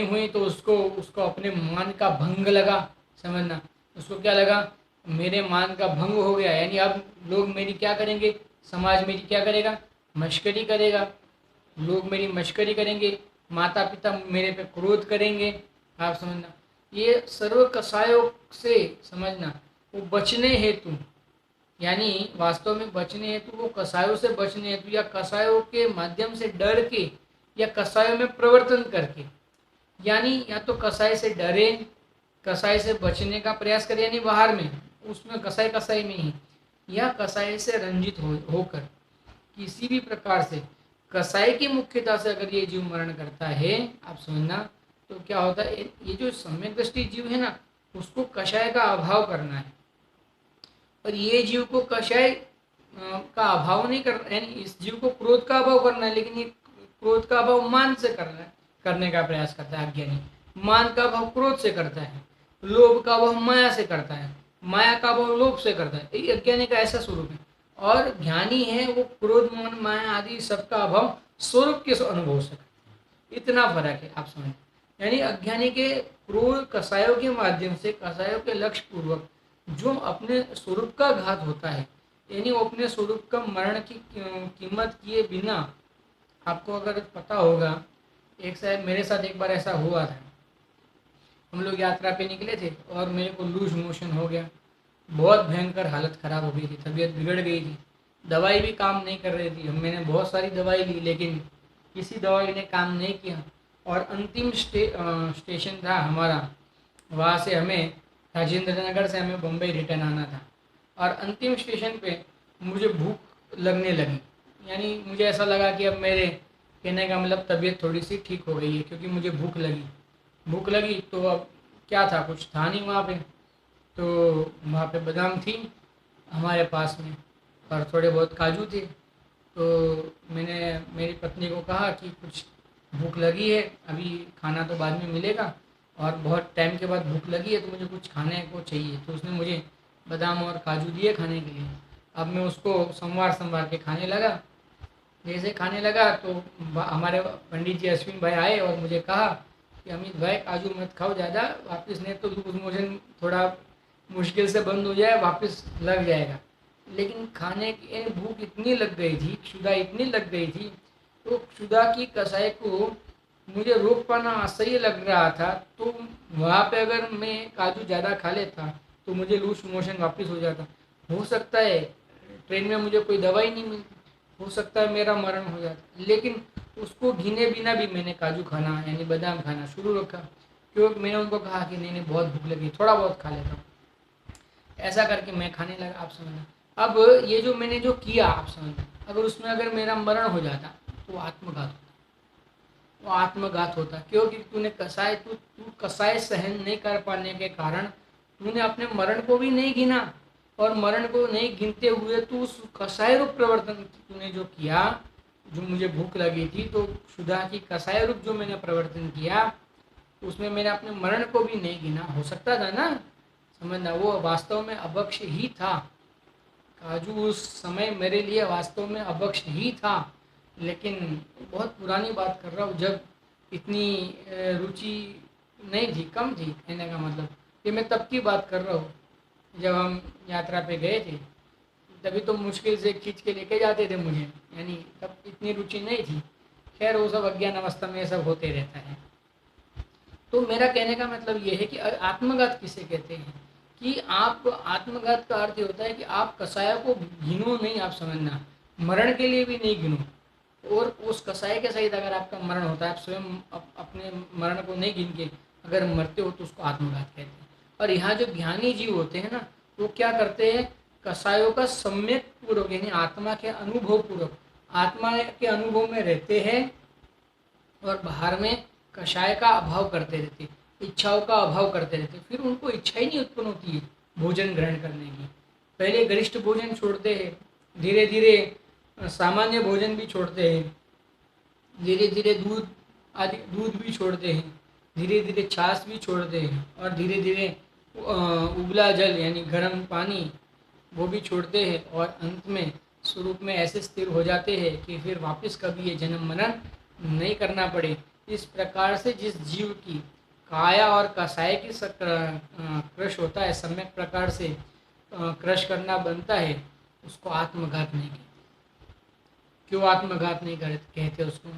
S1: हुई तो उसको अपने मान का भंग लगा, समझना उसको क्या लगा, मेरे मान का भंग हो गया, यानी अब लोग मेरी क्या करेंगे, समाज मेरी क्या करेगा, मश्करी करेगा, लोग मेरी मश्करी करेंगे, माता पिता मेरे पे क्रोध करेंगे। आप समझना ये सर्व कसायों से, समझना वो बचने हेतु, यानी वास्तव में बचने हेतु, वो कसायों से बचने हेतु या कसायों के माध्यम से डर के या कसायों में प्रवर्तन करके, यानी या तो कसाई से डरे, कसाई से बचने का प्रयास करे, यानी बाहर में उसमें कसाई में ही, या कसाई से रंजित होकर किसी भी प्रकार से कसाई की मुख्यता से अगर ये जीव मरण करता है, आप समझना तो क्या होता है, ये जो सम्यक दृष्टि जीव है ना, उसको कषाय का अभाव करना है, और ये जीव को कषाय का अभाव नहीं करना, यानी इस जीव को क्रोध का अभाव करना है, लेकिन ये क्रोध का अभाव मान से करने का प्रयास करता है अज्ञानी, मान का अभाव क्रोध से करता है, लोभ का अभाव माया से करता है, माया का अभाव लोभ से करता है, ये अज्ञानी का ऐसा स्वरूप है। और ज्ञानी है वो क्रोध मान माया आदि सबका अभाव स्वरूप के अनुभव से, इतना फर्क है, आप समझ। यानी अज्ञानी के क्रूर कसायों के माध्यम से, कसायों के लक्ष्य पूर्वक जो अपने स्वरूप का घात होता है, यानी वो अपने स्वरूप का मरण की कीमत किए बिना, आपको अगर पता होगा, एक शायद मेरे साथ एक बार ऐसा हुआ था, हम लोग यात्रा पे निकले थे और मेरे को लूज मोशन हो गया, बहुत भयंकर हालत ख़राब हो गई थी, तबीयत बिगड़ गई थी, दवाई भी काम नहीं कर रही थी, मैंने बहुत सारी दवाई ली लेकिन किसी दवाई ने काम नहीं किया, और अंतिम स्टेशन था हमारा, वहाँ से हमें राजेंद्र नगर से हमें बम्बई रिटर्न आना था, और अंतिम स्टेशन पे मुझे भूख लगने लगी, यानी मुझे ऐसा लगा कि अब मेरे कहने का मतलब तबीयत थोड़ी सी ठीक हो गई है, क्योंकि मुझे भूख लगी तो अब क्या था, कुछ था नहीं वहाँ पे, तो वहाँ पे बादाम थी हमारे पास में और थोड़े बहुत काजू थे, तो मैंने मेरी पत्नी को कहा कि कुछ भूख लगी है, अभी खाना तो बाद में मिलेगा और बहुत टाइम के बाद भूख लगी है, तो मुझे कुछ खाने को चाहिए, तो उसने मुझे बादाम और काजू दिए खाने के लिए। अब मैं उसको संवार के खाने लगा, जैसे खाने लगा तो हमारे पंडित जी अश्विन भाई आए और मुझे कहा कि अमित भाई काजू मत खाओ ज़्यादा, वापस नहीं तो लूज मोशन थोड़ा मुश्किल से बंद हो जाए, वापस लग जाएगा। लेकिन खाने की भूख इतनी लग गई थी, क्षुधा इतनी लग गई थी, तो क्षुधा की कसाई को मुझे रोक पाना असह्य लग रहा था, तो वहाँ पे अगर मैं काजू ज़्यादा खा लेता तो मुझे लूज मोशन वापस हो जाता। हो सकता है ट्रेन में मुझे कोई दवाई नहीं मिलती, हो सकता है मेरा मरण हो जाता, लेकिन उसको गिने बिना भी मैंने काजू खाना यानी बादाम खाना शुरू रखा, क्योंकि मैंने उनको कहा कि नहीं नहीं बहुत भूख लगी, थोड़ा बहुत खा लेता हूँ। ऐसा करके मैं खाने लगा, आप समझना। अब ये जो मैंने जो किया, आप समझना, अगर उसमें अगर मेरा मरण हो जाता तो वो आत्मघात होता, वो आत्मघात होता। क्योंकि तूने कसाय तू तू कसाय सहन नहीं कर पाने के कारण तूने अपने मरण को भी नहीं गिना, और मरण को नहीं गिनते हुए तू उस कसाय रूप प्रवर्तन तूने जो किया, जो मुझे भूख लगी थी तो क्षुधा की कसाय रूप जो मैंने प्रवर्तन किया, उसमें मैंने अपने मरण को भी नहीं गिना। हो सकता था ना, समझना, वो वास्तव में अभक्ष ही था। काजू उस समय मेरे लिए वास्तव में अभक्ष ही था। लेकिन बहुत पुरानी बात कर रहा हूँ, जब इतनी रुचि नहीं थी, कम थी, कहने का मतलब ये मैं तब की बात कर रहा हूँ जब हम यात्रा पे गए थे। तभी तो मुश्किल से खींच के लेके जाते थे मुझे, यानी तब इतनी रुचि नहीं थी। खैर वो सब अज्ञान अवस्था में ये सब होते रहता है। तो मेरा कहने का मतलब ये है कि आत्मघात किसे कहते हैं, कि आप आत्मघात का अर्थ ये होता है कि आप कसाय को गिनो नहीं, आप समझना, मरण के लिए भी नहीं गिनो, और उस कसाय के सहित अगर आपका मरण होता है, आप स्वयं अपने मरण को नहीं गिन के अगर मरते हो तो उसको आत्मघात कहते हैं। और यहाँ जो ज्ञानी जीव होते हैं ना, वो क्या करते हैं, कसायों का सम्यक पूर्वक यानी आत्मा के अनुभव पूर्वक, आत्मा के अनुभव में रहते हैं, और बाहर में कषाय का अभाव करते रहते, इच्छाओं का अभाव करते रहते, फिर उनको इच्छा ही नहीं उत्पन्न होती है भोजन ग्रहण करने की। पहले गरिष्ठ भोजन छोड़ते हैं, धीरे धीरे सामान्य भोजन भी छोड़ते हैं, धीरे धीरे दूध आदि दूध भी छोड़ते हैं, धीरे धीरे छाछ भी छोड़ते हैं, और धीरे धीरे उबला जल यानी गर्म पानी वो भी छोड़ते हैं, और अंत में स्वरूप में ऐसे स्थिर हो जाते हैं कि फिर वापस कभी ये जन्म मरण नहीं करना पड़े। इस प्रकार से जिस जीव की काया और कसाय की क्रश होता है, सम्यक प्रकार से क्रश करना बनता है, उसको आत्मघात नहीं कहते। क्यों आत्मघात नहीं कहते उसको,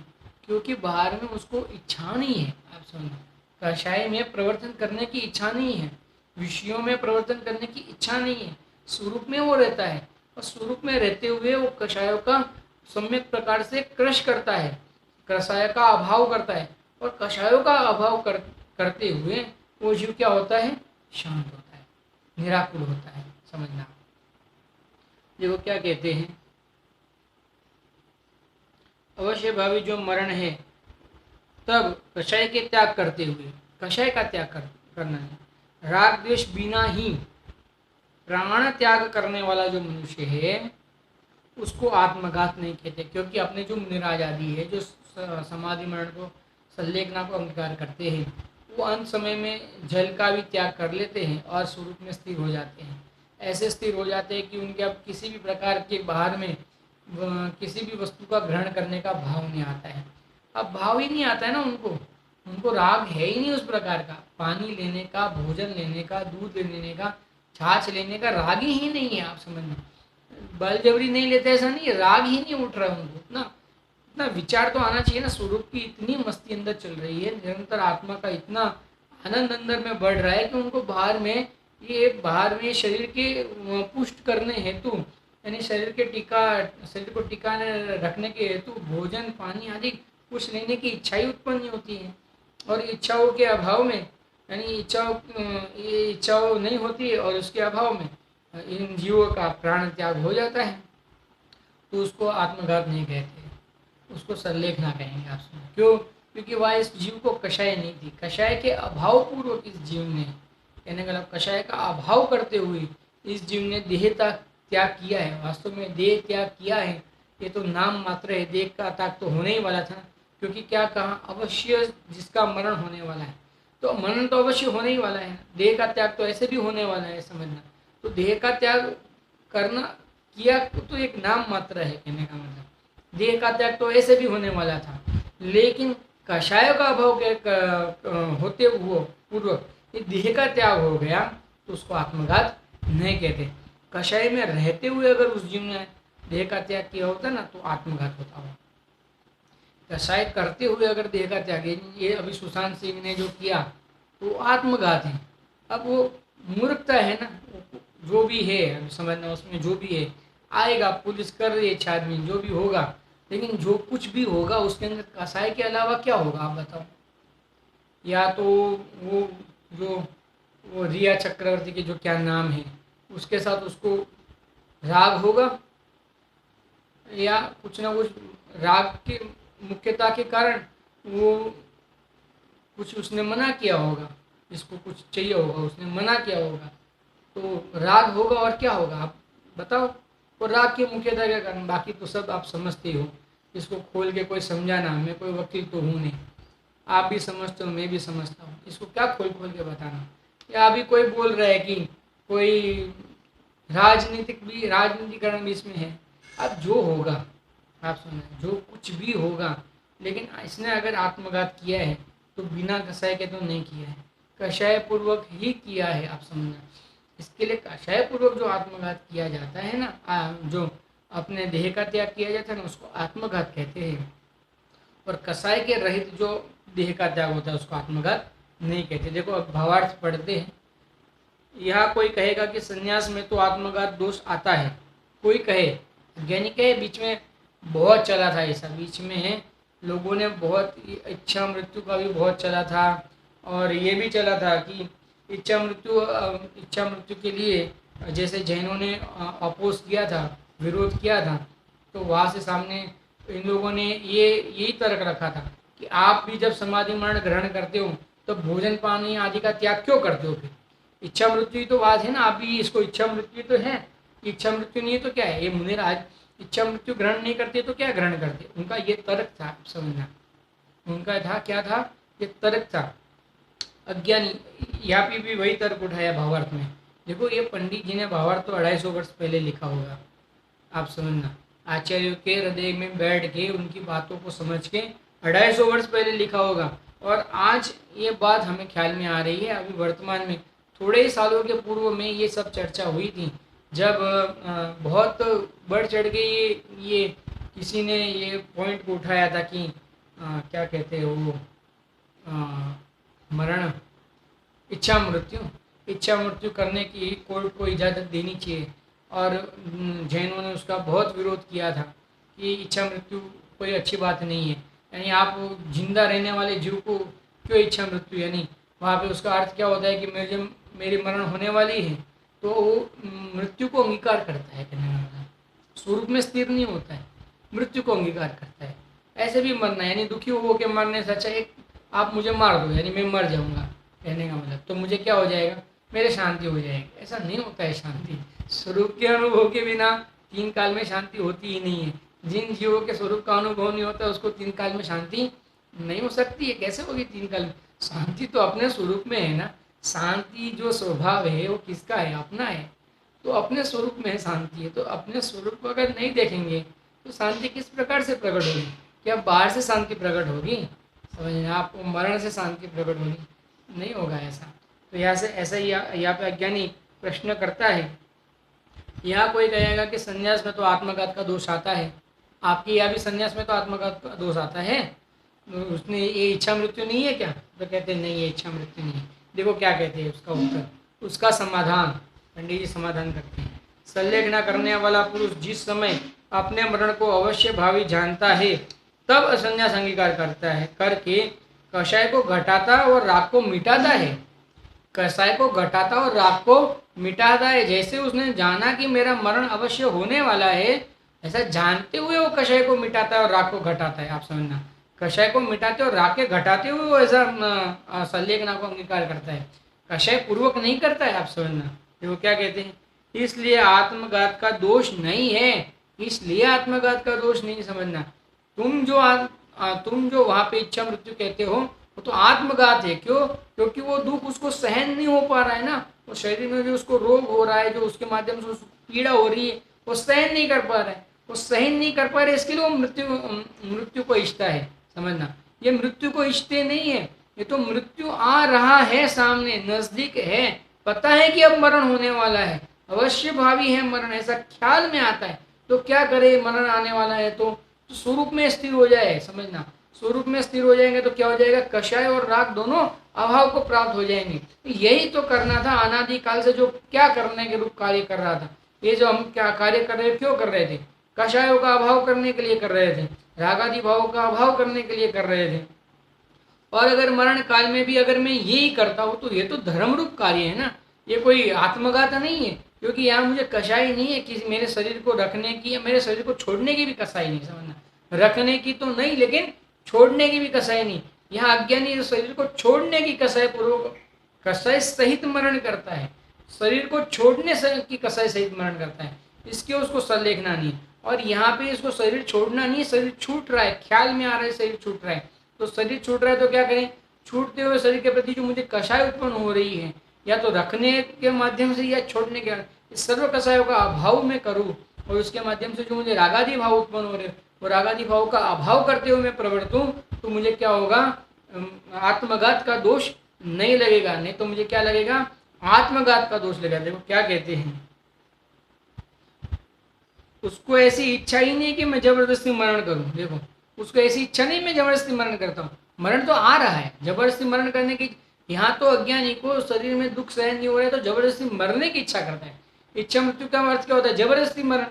S1: क्योंकि बाहर में उसको इच्छा नहीं है, आप समझो, कषाय में प्रवर्तन करने की इच्छा नहीं है, विषयों में प्रवर्तन करने की इच्छा नहीं है, स्वरूप में वो रहता है, और स्वरूप में रहते हुए वो कषायों का सम्यक प्रकार से क्रश करता है, कषाय का अभाव करता है, और कषायों का अभाव करते हुए वो जीव क्या होता है, शांत होता है, निराकुल होता है। समझना, देखो क्या कहते हैं, अवश्य भावी जो मरण है तब कषाय के त्याग करते हुए, कषाय का त्याग करना है, राग द्वेष बिना ही प्राण त्याग करने वाला जो मनुष्य है उसको आत्मघात नहीं कहते। क्योंकि अपने जो मुनिराज आदि है, जो समाधि मरण को संलेखना को अंगीकार करते हैं, वो अंत समय में जल का भी त्याग कर लेते हैं और स्वरूप में स्थिर हो जाते हैं। ऐसे स्थिर हो जाते हैं कि उनके अब किसी भी प्रकार के बाहर में किसी भी वस्तु का ग्रहण करने का भाव नहीं आता है। अब भाव ही नहीं आता है ना उनको, उनको राग है ही नहीं उस प्रकार का, पानी लेने का, भोजन लेने का, दूध लेने का, छाछ लेने का राग ही नहीं है। आप समझना, बलजबरी नहीं लेते ऐसा नहीं, राग ही नहीं उठ रहा उनको। इतना विचार तो आना चाहिए ना, स्वरूप की इतनी मस्ती अंदर चल रही है, निरंतर आत्मा का इतना आनंद अंदर में बढ़ रहा है कि उनको बाहर में शरीर के पुष्ट करने हेतु यानी शरीर को टिकाने रखने के हेतु भोजन पानी आदि कुछ लेने की इच्छा ही उत्पन्न नहीं होती है। और इच्छाओं के अभाव में यानी ये इच्छाओं नहीं होती है, और उसके अभाव में इन जीवों का प्राण त्याग हो जाता है, तो उसको आत्मघात नहीं कहते, उसको संलेखना कहेंगे। आप सुनो क्यों, क्योंकि वह इस जीव को कषाय नहीं थी, कषाय के अभाव पूर्वक इस जीव ने, कहने का मतलब कषाय का अभाव करते हुए इस जीव ने देह त्याग किया है। वास्तव में देह त्याग किया है ये तो नाम मात्र है, देह का त्याग तो होने ही वाला था। क्योंकि क्या कहा, अवश्य जिसका मरण होने वाला है, तो मरण तो अवश्य होने ही वाला है, देह का त्याग तो ऐसे भी होने वाला है, समझना। तो देह का त्याग करना किया तो एक नाम मात्र है, कहने का मतलब देह का त्याग तो ऐसे भी होने वाला था, लेकिन कषाय का अभाव होते हुए पूर्वक ये देह का त्याग हो गया, तो उसको आत्मघात नहीं कहते। कषाय में रहते हुए अगर उस जीव ने देह का त्याग किया होता ना, तो आत्मघात होता हो। कषाय करते हुए अगर देह का त्याग, ये अभी सुशांत सिंह ने जो किया तो आत्मघात है। अब वो मूर्खता है ना, जो भी है समझना, उसमें जो भी है आएगा, पुलिस कर रही है छानबीन, जो भी होगा, लेकिन जो कुछ भी होगा उसके अंदर कसाय के अलावा क्या होगा आप बताओ? या तो वो जो वो रिया चक्रवर्ती के जो क्या नाम है उसके साथ उसको राग होगा, या कुछ ना कुछ राग के मुख्यता के कारण वो कुछ उसने मना किया होगा, इसको कुछ चाहिए होगा उसने मना किया होगा, तो राग होगा और क्या होगा आप बताओ? और राग की मुख्यता क्या कारण, बाकी तो सब आप समझते हो, इसको खोल के कोई समझाना, मैं कोई वकील तो हूँ नहीं, आप भी समझते हो मैं भी समझता हूँ, इसको क्या खोल खोल के बताना? या अभी कोई बोल रहा है कि कोई राजनीतिकरण भी इसमें है। अब जो होगा, आप सुनो, जो कुछ भी होगा, लेकिन इसने अगर आत्मघात किया है तो बिना कषाय के तो नहीं किया है, कषाय पूर्वक ही किया है, आप समझना। इसके लिए कषाय पूर्वक जो आत्मघात किया जाता है ना, जो अपने देह का त्याग किया जाता है ना, उसको आत्मघात कहते हैं। और कषाय के रहित जो देह का त्याग होता है उसको आत्मघात नहीं कहते। देखो अब भावार्थ पढ़ते हैं। यह कोई कहेगा कि संन्यास में तो आत्मघात दोष आता है, कोई कहे, ज्ञानी कहे, बीच में बहुत चला था ऐसा, बीच में लोगों ने बहुत इच्छा मृत्यु का भी बहुत चला था, और ये भी चला था कि इच्छा मृत्यु के लिए जैसे जैनों ने अपोज किया था, विरोध किया था, तो वहाँ से सामने इन लोगों ने यही तर्क रखा था कि आप भी जब समाधि मरण ग्रहण करते हो तो भोजन पानी आदि का त्याग क्यों करते हो? फिर इच्छा मृत्यु ही तो बात है ना, आप भी इसको इच्छा मृत्यु तो है, इच्छा मृत्यु नहीं है तो क्या है? ये मुनिर आज इच्छा मृत्यु ग्रहण नहीं करते तो क्या ग्रहण करते? उनका ये तर्क था, समझना, उनका था क्या था, ये तर्क था। अज्ञानी यहाँ पे भी वही तर्क उठाया भावार्थ में। देखो ये पंडित जी ने भावार्थ तो 250 वर्ष पहले लिखा होगा, आप समझना, आचार्यों के हृदय में बैठ के उनकी बातों को समझ के 250 वर्ष पहले लिखा होगा, और आज ये बात हमें ख्याल में आ रही है अभी वर्तमान में। थोड़े ही सालों के पूर्व में ये सब चर्चा हुई थी, जब बहुत बढ़ चढ़ के ये किसी ने ये पॉइंट को उठाया था कि क्या कहते हैं वो, मरण, इच्छा मृत्यु करने की कोर्ट को इजाज़त देनी चाहिए, और जैनों ने उसका बहुत विरोध किया था कि इच्छा मृत्यु कोई अच्छी बात नहीं है, यानी आप जिंदा रहने वाले जीव को क्यों इच्छा मृत्यु, यानी वहाँ पे उसका अर्थ क्या होता है कि मेरी मरण होने वाली है, तो वो मृत्यु को अंगीकार करता है, कहने वाला स्वरूप में स्थिर नहीं होता है, मृत्यु को अंगीकार करता है। ऐसे भी मरना, यानी दुखी हो के मरने से अच्छा एक आप मुझे मार दो, यानी मैं मर जाऊंगा, कहने का मतलब, तो मुझे क्या हो जाएगा, मेरे शांति हो जाएगी। ऐसा नहीं होता है शांति, स्वरूप के अनुभव के बिना 3 काल में शांति होती ही नहीं है। जिन जीवों के स्वरूप का अनुभव नहीं होता उसको 3 काल में शांति नहीं हो सकती है। कैसे होगी 3 काल में शांति? तो अपने स्वरूप में है ना, शांति जो स्वभाव है वो किसका है, अपना है, तो अपने स्वरूप में है शांति है। तो अपने स्वरूप को अगर नहीं देखेंगे तो शांति किस प्रकार से प्रकट होगी? क्या बाहर से शांति प्रकट होगी? समझिए, आपको मरण से शांति प्रकट होगी? नहीं होगा ऐसा। तो यहाँ से ऐसा ही यहाँ पे अज्ञानी प्रश्न करता है। यहाँ कोई कहेगा कि संन्यास में तो आत्मघात का दोष आता है, आपके यहाँ भी संन्यास में तो आत्मघात का दोष आता है, उसने ये इच्छा मृत्यु नहीं है क्या? तो कहते हैं नहीं, ये इच्छा मृत्यु नहीं है। देखो क्या कहते हैं उसका उत्तर, उसका समाधान पंडित जी समाधान करते हैं। संलेख न करने वाला पुरुष जिस समय अपने मरण को अवश्य भावी जानता है तब असंन्यास अंगीकार करता है, करके कषाय को घटाता और राग को मिटाता है। कषाय को घटाता और राग को मिटाता है। जैसे उसने जाना कि मेरा मरण अवश्य होने वाला है, ऐसा जानते हुए वो कषाय को मिटाता है और राग को घटाता है। आप समझना, कषाय को मिटाते और राग के घटाते हुए वो ऐसा संलेखना को अंगीकार करता है, कषाय पूर्वक नहीं करता है। आप समझना, वो क्या कहते हैं, इसलिए आत्मघात का दोष नहीं है, इसलिए आत्मघात का दोष नहीं। समझना, तुम जो वहाँ पे इच्छा मृत्यु कहते हो वो तो आत्मघात है। क्यों? क्योंकि वो दुख उसको सहन नहीं हो पा रहा है ना, वो शरीर में जो उसको रोग हो रहा है, जो उसके माध्यम से उसको पीड़ा हो रही है, वो सहन नहीं कर पा रहा है, वो सहन नहीं कर पा रहे, इसके लिए वो मृत्यु को इच्छता है। समझना, ये मृत्यु को इच्छते नहीं है, ये तो मृत्यु आ रहा है, सामने नजदीक है, पता है कि अब मरण होने वाला है, अवश्य भावी है मरण, ऐसा ख्याल में आता है। तो क्या करे, मरण आने वाला है तो स्वरूप में स्थिर हो जाए। समझना, स्वरूप में स्थिर हो जाएंगे तो क्या हो जाएगा, कषाय और राग दोनों अभाव को प्राप्त हो जाएंगे। यही तो करना था अनादि काल से, जो क्या करने के रूप कार्य कर रहा था, ये जो हम क्या कार्य कर रहे थे, क्यों कर रहे थे? कषायों का अभाव करने के लिए कर रहे थे, रागादि भावों का अभाव करने के लिए कर रहे थे। और अगर मरण काल में भी अगर मैं यही करता हूँ तो ये तो धर्म रूप कार्य है ना, ये कोई आत्मघात नहीं है। क्योंकि यहाँ मुझे कषाय नहीं है कि मेरे शरीर को रखने की या मेरे शरीर को छोड़ने की भी कसाई नहीं, समझना, रखने की तो नहीं लेकिन छोड़ने की भी कसाई नहीं। यहाँ अज्ञानी शरीर को छोड़ने की कसाई पूर्वक कसाई सहित मरण करता है, शरीर को छोड़ने की कसाई सहित मरण करता है, इसके उसको संलेखना नहीं। और यहाँ पे इसको शरीर छोड़ना नहीं, शरीर छूट रहा है, ख्याल में आ रहा है शरीर छूट रहा है, तो शरीर छूट रहा है तो क्या करें? छूटते हुए शरीर के प्रति जो मुझे कषाय उत्पन्न हो रही है, या तो रखने के माध्यम से या छोड़ने के, इस सर्व कषायों का अभाव में करूँ, और उसके माध्यम से जो मुझे रागादि भाव उत्पन्न हो रहे वो रागादि भाव का अभाव करते हुए मैं प्रवर्तूं, तो मुझे क्या होगा? आत्मघात का दोष नहीं लगेगा। नहीं तो मुझे क्या लगेगा? आत्मघात का दोष लगेगा। देखो क्या कहते हैं, उसको ऐसी इच्छा ही नहीं कि मैं जबरदस्ती मरण करूं। देखो उसको ऐसी इच्छा नहीं मैं जबरदस्ती मरण करता हूँ, मरण तो आ रहा है, जबरदस्ती मरण करने की। यहाँ तो अज्ञानी को शरीर में दुख सहन नहीं हो रहा है तो जबरदस्ती मरने की इच्छा करता है। इच्छा मृत्यु का अर्थ क्या होता है? जबरदस्ती मरण,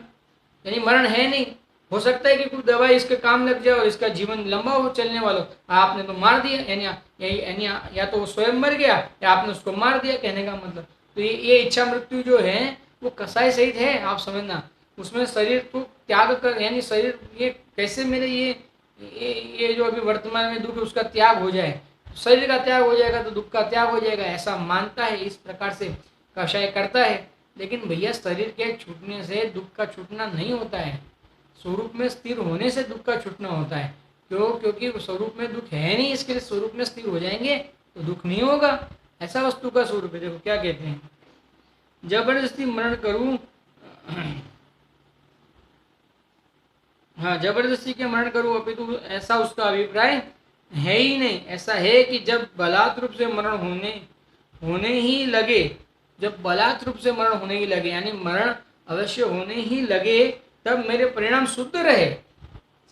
S1: यानी मरण है नहीं। हो सकता है कि कुछ दवाई इसके काम लग जाए और इसका जीवन लंबा हो चलने वाला, आपने तो मार दिया, यानी या तो वो स्वयं मर गया या आपने उसको मार दिया, कहने का मतलब। तो ये इच्छा मृत्यु जो है वो कसाई सहित है, आप समझना। उसमें शरीर को त्याग कर, यानी शरीर ये कैसे मेरे ये जो अभी वर्तमान में दुख है उसका त्याग हो जाए, शरीर का त्याग हो जाएगा तो दुख का त्याग हो जाएगा, ऐसा मानता है, इस प्रकार से कषाय करता है। लेकिन भैया शरीर के छूटने से दुख का छूटना नहीं होता है, स्वरूप में स्थिर होने से दुख का छूटना होता है। क्यों? क्योंकि स्वरूप में दुख है नहीं, इसके लिए स्वरूप में स्थिर हो जाएंगे तो दुख नहीं होगा, ऐसा वस्तु का स्वरूप है। देखो क्या कहते हैं, जबरदस्ती मरण करूं, हाँ जबरदस्ती के मरण करूं अपितु ऐसा उसका अभिप्राय है ही नहीं। ऐसा है कि जब बलात् रूप से मरण होने ही लगे, जब बलात् रूप से मरण होने ही लगे, यानी मरण अवश्य होने ही लगे, तब मेरे परिणाम शुद्ध रहे,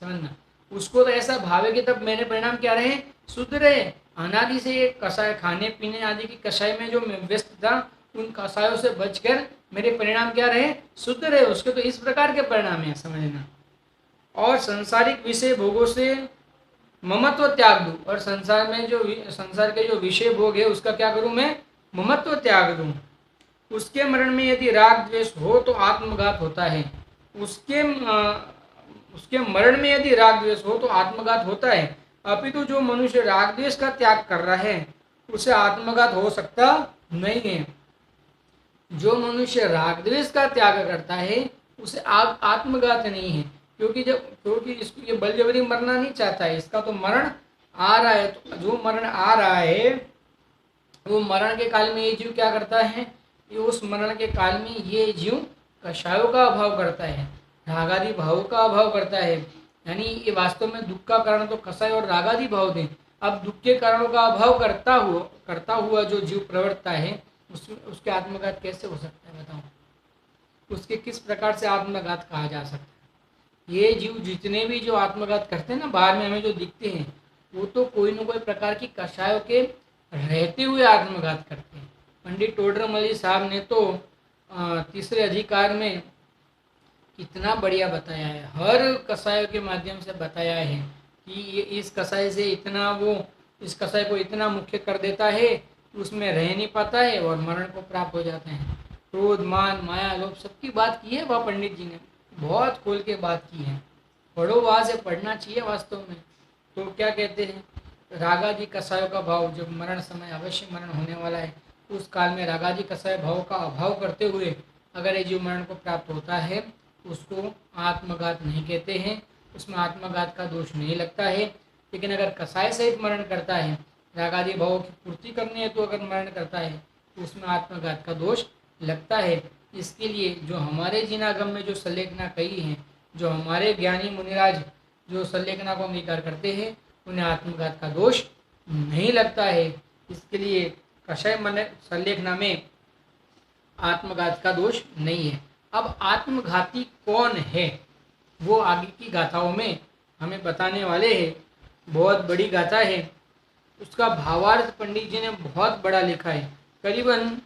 S1: समझना। उसको तो ऐसा भाव है कि तब मेरे परिणाम क्या रहे? शुद्ध रहे। अनादि से ये कषाय खाने पीने आदि की कषाय में जो मैं व्यस्त था, उन कषायों से बचकर मेरे परिणाम क्या रहे? शुद्ध रहे। उसके तो इस प्रकार के परिणाम है, समझना। और संसारिक विषय भोगों से ममत्व त्याग दूं, और संसार में जो संसार के जो विषय भोग है उसका क्या करूं? मैं ममत्व त्याग दूं। उसके मरण में यदि राग द्वेष हो तो आत्मघात होता है। उसके मरण में यदि राग द्वेष हो तो आत्मघात होता है। अपितु जो मनुष्य राग द्वेष का त्याग कर रहा है उसे आत्मघात हो सकता नहीं है। जो मनुष्य राग द्वेष का त्याग करता है उसे आत्मघात नहीं है, क्योंकि इसको ये बलजबरी मरना नहीं चाहता है, इसका तो मरण आ रहा है। तो जो मरण आ रहा है वो मरण के काल में ये जीव क्या करता है? ये उस मरण के काल में ये जीव कषायों का अभाव करता है, रागादि भावों का अभाव करता है। यानी ये वास्तव में दुख का कारण तो कषाय और रागादि भाव थे। अब दुख के कारणों का अभाव करता हुआ जो जीव प्रवर्तता है उसके आत्मघात कैसे हो सकता है? बताओ, उसके किस प्रकार से आत्मघात कहा जा सकता है? ये जीव जितने भी जो आत्मघात करते हैं ना, बाहर में हमें जो दिखते हैं, वो तो कोई न कोई प्रकार की कषायों के रहते हुए आत्मघात करते हैं। पंडित टोडरमल साहब ने तो तीसरे अधिकार में कितना बढ़िया बताया है, हर कषाय के माध्यम से बताया है कि ये इस कषाय से इतना, वो इस कषाय को इतना मुख्य कर देता है कि उसमें रह नहीं पाता है और मरण को प्राप्त हो जाता है। क्रोध मान माया लोभ सबकी बात की है वह पंडित जी ने, बहुत खोल के बात की है। पढ़ो, वहाँ से पढ़ना चाहिए वास्तव में। तो क्या कहते हैं, रागादि कषायों का भाव, जब मरण समय अवश्य मरण होने वाला है उस काल में रागादि कषाय भाव का अभाव करते हुए अगर ये जीव मरण को प्राप्त होता है उसको आत्मघात नहीं कहते हैं, उसमें आत्मघात का दोष नहीं लगता है। लेकिन अगर कषाय सहित मरण करता है, रागादि भावों की पूर्ति करनी है तो अगर मरण करता है तो उसमें आत्मघात का दोष लगता है। इसके लिए जो हमारे जिनागम में जो संलेखना कही है, जो हमारे ज्ञानी मुनिराज जो संलेखना को अंगीकार करते हैं, उन्हें आत्मघात का दोष नहीं लगता है। इसके लिए कषाय मन संलेखना में आत्मघात का दोष नहीं है। अब आत्मघाती कौन है वो आगे की गाथाओं में हमें बताने वाले हैं। बहुत बड़ी गाथा है, उसका भावार्थ पंडित जी ने बहुत बड़ा लिखा है, करीबन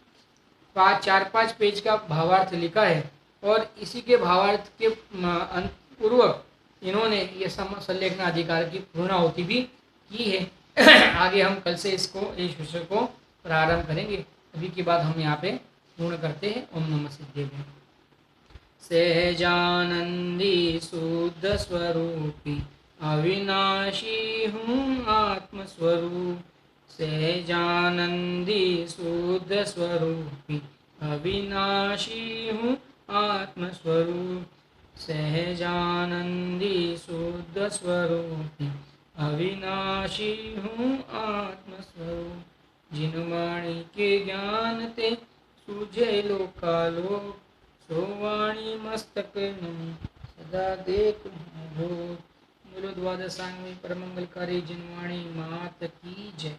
S1: 4-5 पेज का भावार्थ लिखा है। और इसी के भावार्थ के पूर्व इन्होंने ये संलेखना अधिकार की पूर्णाहुति भी की है। आगे हम कल से इस विषय को प्रारंभ करेंगे। अभी की बात हम यहाँ पे पूर्ण करते हैं। ओम नमः सिद्धेभ्यो। सहजानंदी शुद्ध स्वरूपी अविनाशी हूँ आत्मस्वरूप। सहजानंदी शुद्ध स्वरूपी अविनाशी हूँ आत्मस्वरूप। सहजानंदी शुद्ध स्वरूपी अविनाशी हूँ आत्मस्वरूप। जिन वाणी के ज्ञान ते सूझे लोकालोक, सो वाणी मस्तक नम सदा देख भूत। बोलो द्वादशांगी परमंगलकारी जिनवाणी मात की जय।